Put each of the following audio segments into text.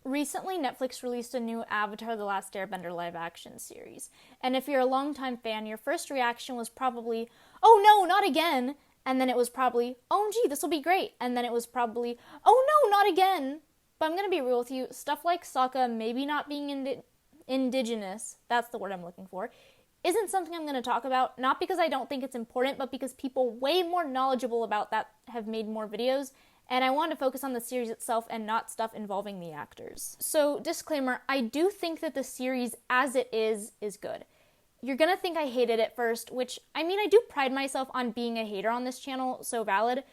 Recently, Netflix released a new Avatar The Last Airbender live-action series. And if you're a longtime fan, your first reaction was probably, oh no, not again! And then it was probably, oh gee, this will be great! And then it was probably, oh no, not again! But I'm gonna be real with you, stuff like Sokka maybe not being indigenous, that's the word I'm looking for, isn't something I'm gonna talk about, not because I don't think it's important, but because people way more knowledgeable about that have made more videos, and I want to focus on the series itself and not stuff involving the actors. So, disclaimer, I do think that the series as it is good. You're gonna think I hate it at first, which, I mean, I do pride myself on being a hater on this channel, so valid,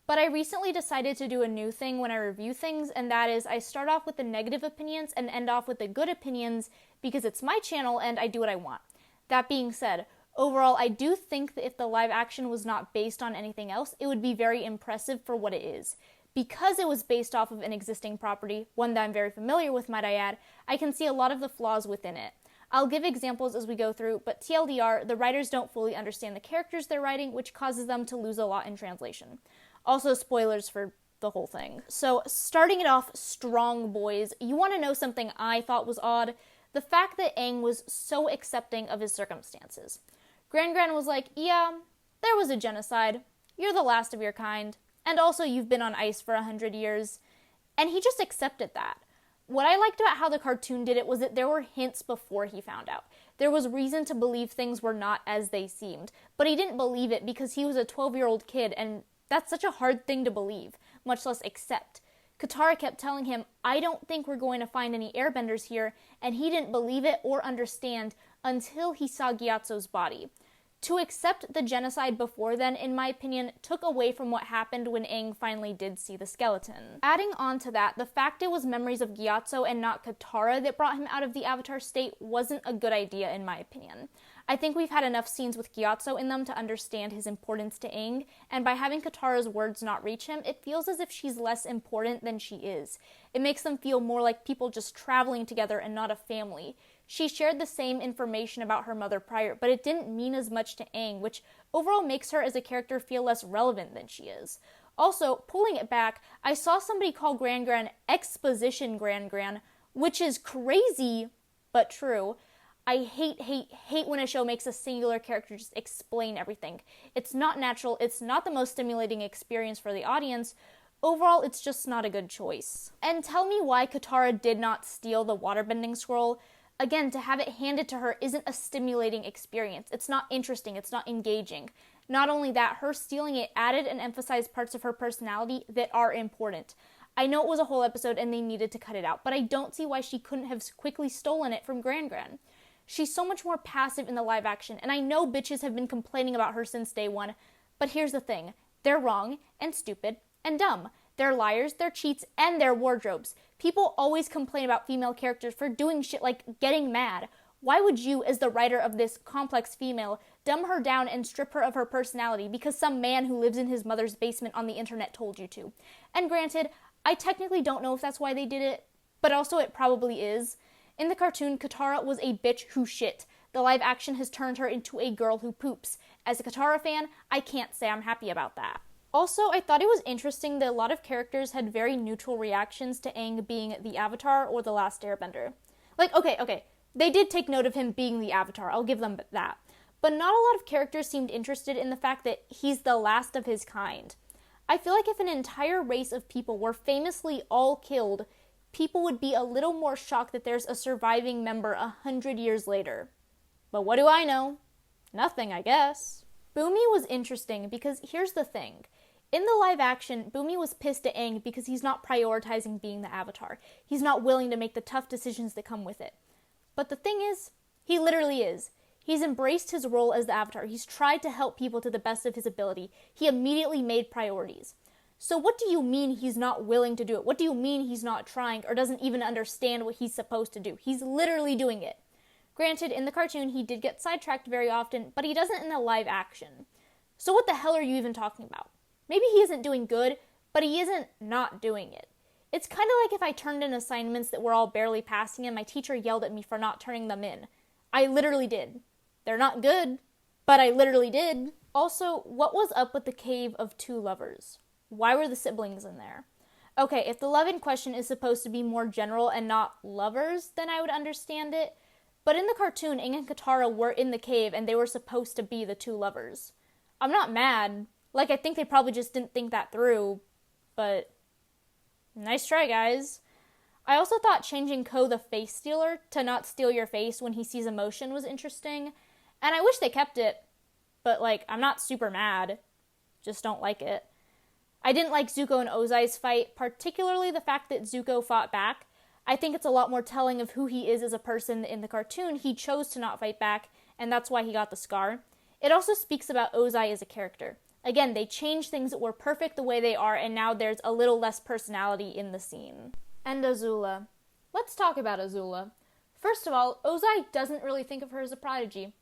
but I recently decided to do a new thing when I review things, and that is I start off with the negative opinions and end off with the good opinions because it's my channel and I do what I want. That being said, overall, I do think that if the live action was not based on anything else, it would be very impressive for what it is. Because it was based off of an existing property, one that I'm very familiar with, might I add, I can see a lot of the flaws within it. I'll give examples as we go through, but TLDR, the writers don't fully understand the characters they're writing, which causes them to lose a lot in translation. Also, spoilers for the whole thing. So, starting it off strong, boys, you want to know something I thought was odd? The fact that Aang was so accepting of his circumstances. Gran was like, yeah, there was a genocide. You're the last of your kind. And also, you've been on ice for 100 years. And he just accepted that. What I liked about how the cartoon did it was that there were hints before he found out. There was reason to believe things were not as they seemed. But he didn't believe it because he was a 12-year-old kid, and that's such a hard thing to believe, much less accept. Katara kept telling him, I don't think we're going to find any airbenders here, and he didn't believe it or understand until he saw Gyatso's body. To accept the genocide before then, in my opinion, took away from what happened when Aang finally did see the skeleton. Adding on to that, the fact it was memories of Gyatso and not Katara that brought him out of the Avatar state wasn't a good idea, in my opinion. I think we've had enough scenes with Gyatso in them to understand his importance to Aang, and by having Katara's words not reach him, it feels as if she's less important than she is. It makes them feel more like people just traveling together and not a family. She shared the same information about her mother prior, but it didn't mean as much to Aang, which overall makes her as a character feel less relevant than she is. Also, pulling it back, I saw somebody call Gran Exposition Gran, which is crazy, but true. I hate when a show makes a singular character just explain everything. It's not natural, it's not the most stimulating experience for the audience. Overall, it's just not a good choice. And tell me why Katara did not steal the waterbending scroll. Again, to have it handed to her isn't a stimulating experience. It's not interesting, it's not engaging. Not only that, her stealing it added and emphasized parts of her personality that are important. I know it was a whole episode and they needed to cut it out, but I don't see why she couldn't have quickly stolen it from Gran. She's so much more passive in the live action, and I know bitches have been complaining about her since day one, but here's the thing. They're wrong, and stupid, and dumb. They're liars, they're cheats, and they're wardrobes. People always complain about female characters for doing shit like getting mad. Why would you, as the writer of this complex female, dumb her down and strip her of her personality because some man who lives in his mother's basement on the internet told you to? And granted, I technically don't know if that's why they did it, but also it probably is. In the cartoon, Katara was a bitch who shit. The live action has turned her into a girl who poops. As a Katara fan, I can't say I'm happy about that. Also, I thought it was interesting that a lot of characters had very neutral reactions to Aang being the Avatar or the Last Airbender. Like, okay, they did take note of him being the Avatar, I'll give them that. But not a lot of characters seemed interested in the fact that he's the last of his kind. I feel like if an entire race of people were famously all killed, people would be a little more shocked that there's a surviving member 100 years later. But what do I know? Nothing, I guess. Bumi was interesting because here's the thing. In the live action, Bumi was pissed at Aang because he's not prioritizing being the Avatar. He's not willing to make the tough decisions that come with it. But the thing is, he literally is. He's embraced his role as the Avatar. He's tried to help people to the best of his ability. He immediately made priorities. So what do you mean he's not willing to do it? What do you mean he's not trying or doesn't even understand what he's supposed to do? He's literally doing it. Granted, in the cartoon, he did get sidetracked very often, but he doesn't in the live action. So what the hell are you even talking about? Maybe he isn't doing good, but he isn't not doing it. It's kind of like if I turned in assignments that were all barely passing and my teacher yelled at me for not turning them in. I literally did. They're not good, but I literally did. Also, what was up with the Cave of Two Lovers? Why were the siblings in there? Okay, if the love in question is supposed to be more general and not lovers, then I would understand it. But in the cartoon, Aang and Katara were in the cave and they were supposed to be the two lovers. I'm not mad. Like, I think they probably just didn't think that through. But nice try, guys. I also thought changing Ko the face stealer to not steal your face when he sees emotion was interesting. And I wish they kept it. But, like, I'm not super mad. Just don't like it. I didn't like Zuko and Ozai's fight, particularly the fact that Zuko fought back. I think it's a lot more telling of who he is as a person in the cartoon. He chose to not fight back, and that's why he got the scar. It also speaks about Ozai as a character. Again, they changed things that were perfect the way they are, and now there's a little less personality in the scene. And Azula. Let's talk about Azula. First of all, Ozai doesn't really think of her as a prodigy.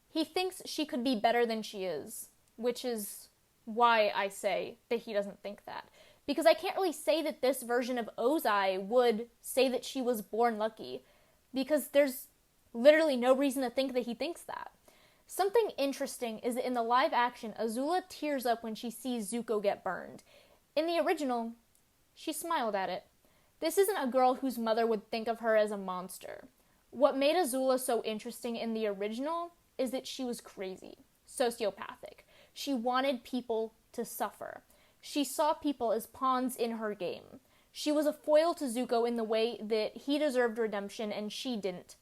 He thinks she could be better than she is, which is why I say that he doesn't think that. Because I can't really say that this version of Ozai would say that she was born lucky, because there's literally no reason to think that he thinks that. Something interesting is that in the live action, Azula tears up when she sees Zuko get burned. In the original, she smiled at it. This isn't a girl whose mother would think of her as a monster. What made Azula so interesting in the original is that she was crazy, sociopathic. She wanted people to suffer. She saw people as pawns in her game. She was a foil to Zuko in the way that he deserved redemption and she didn't.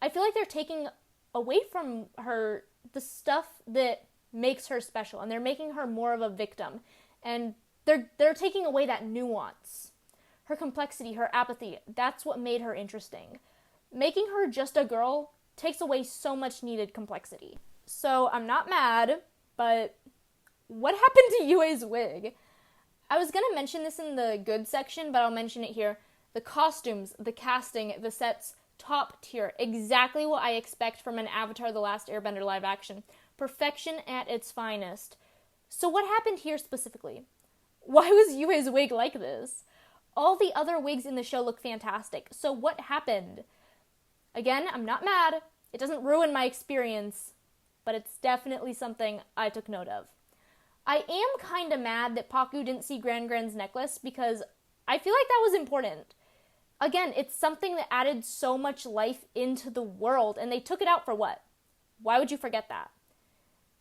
I feel like they're taking away from her the stuff that makes her special, and they're making her more of a victim. And they're taking away that nuance. Her complexity, her apathy, that's what made her interesting. Making her just a girl takes away so much needed complexity. So I'm not mad, but what happened to Yue's wig? I was going to mention this in the good section, but I'll mention it here. The costumes, the casting, the sets, top tier. Exactly what I expect from an Avatar The Last Airbender live action. Perfection at its finest. So what happened here specifically? Why was Yue's wig like this? All the other wigs in the show look fantastic. So what happened? Again, I'm not mad. It doesn't ruin my experience, but it's definitely something I took note of. I am kind of mad that Pakku didn't see Gran Gran's necklace because I feel like that was important. Again, it's something that added so much life into the world, and they took it out for what? Why would you forget that?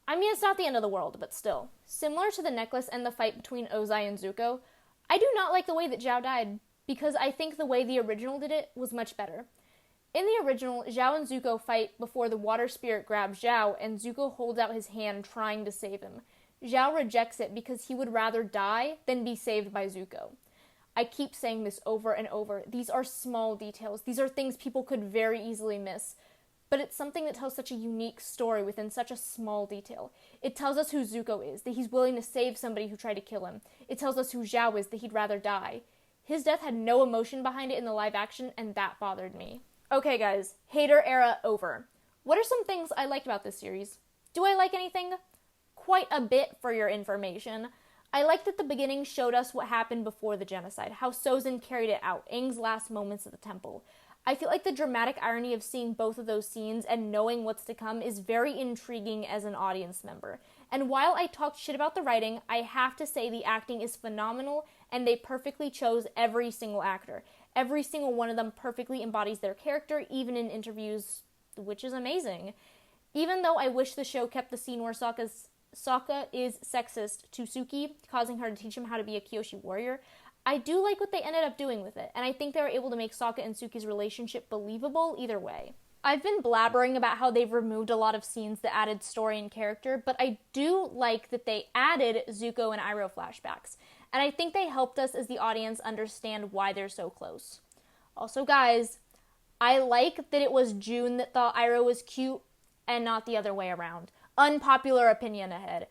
I mean, it's not the end of the world, but still. Similar to the necklace and the fight between Ozai and Zuko, I do not like the way that Zhao died, because I think the way the original did it was much better. In the original, Zhao and Zuko fight before the water spirit grabs Zhao, and Zuko holds out his hand trying to save him. Zhao rejects it because he would rather die than be saved by Zuko. I keep saying this over and over. These are small details. These are things people could very easily miss. But it's something that tells such a unique story within such a small detail. It tells us who Zuko is, that he's willing to save somebody who tried to kill him. It tells us who Zhao is, that he'd rather die. His death had no emotion behind it in the live action, and that bothered me. Okay, guys, hater era over. What are some things I liked about this series? Do I like anything? Quite a bit, for your information. I liked that the beginning showed us what happened before the genocide, how Sozin carried it out, Aang's last moments at the temple. I feel like the dramatic irony of seeing both of those scenes and knowing what's to come is very intriguing as an audience member. And while I talked shit about the writing, I have to say the acting is phenomenal, and they perfectly chose every single actor. Every single one of them perfectly embodies their character, even in interviews, which is amazing. Even though I wish the show kept the scene where Sokka is sexist to Suki, causing her to teach him how to be a Kyoshi warrior, I do like what they ended up doing with it, and I think they were able to make Sokka and Suki's relationship believable either way. I've been blabbering about how they've removed a lot of scenes that added story and character, but I do like that they added Zuko and Iroh flashbacks, and I think they helped us as the audience understand why they're so close. Also, guys, I like that it was June that thought Iroh was cute and not the other way around. Unpopular opinion ahead.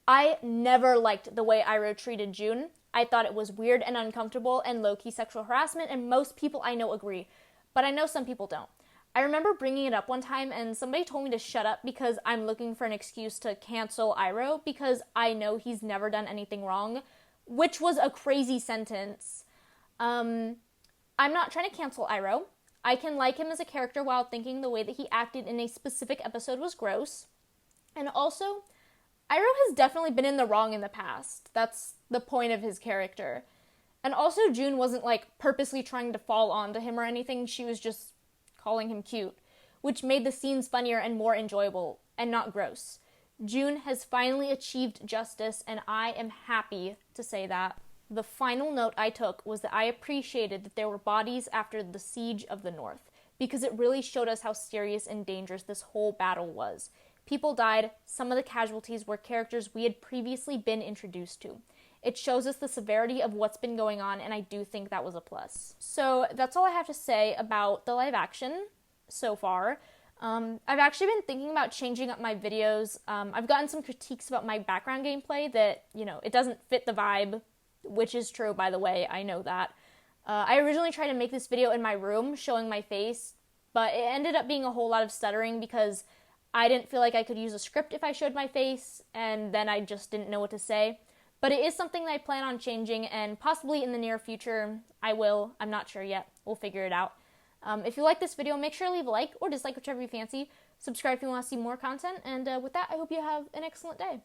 I never liked the way Iroh treated June. I thought it was weird and uncomfortable and low-key sexual harassment, and most people I know agree, but I know some people don't. I remember bringing it up one time, and somebody told me to shut up because I'm looking for an excuse to cancel Iroh because I know he's never done anything wrong, which was a crazy sentence. I'm not trying to cancel Iroh. I can like him as a character while thinking the way that he acted in a specific episode was gross. And also, Iroh has definitely been in the wrong in the past. That's the point of his character. And also, June wasn't like purposely trying to fall onto him or anything, she was just calling him cute, which made the scenes funnier and more enjoyable, and not gross. June has finally achieved justice, and I am happy to say that. The final note I took was that I appreciated that there were bodies after the siege of the North, because it really showed us how serious and dangerous this whole battle was. People died, some of the casualties were characters we had previously been introduced to. It shows us the severity of what's been going on, and I do think that was a plus. So that's all I have to say about the live action so far. I've actually been thinking about changing up my videos. I've gotten some critiques about my background gameplay that, it doesn't fit the vibe, which is true, by the way, I know that. I originally tried to make this video in my room, showing my face, but it ended up being a whole lot of stuttering because I didn't feel like I could use a script if I showed my face, and then I just didn't know what to say. But it is something that I plan on changing, and possibly in the near future, I will. I'm not sure yet. We'll figure it out. If you like this video, make sure to leave a like or dislike, whichever you fancy. Subscribe if you want to see more content, and with that, I hope you have an excellent day.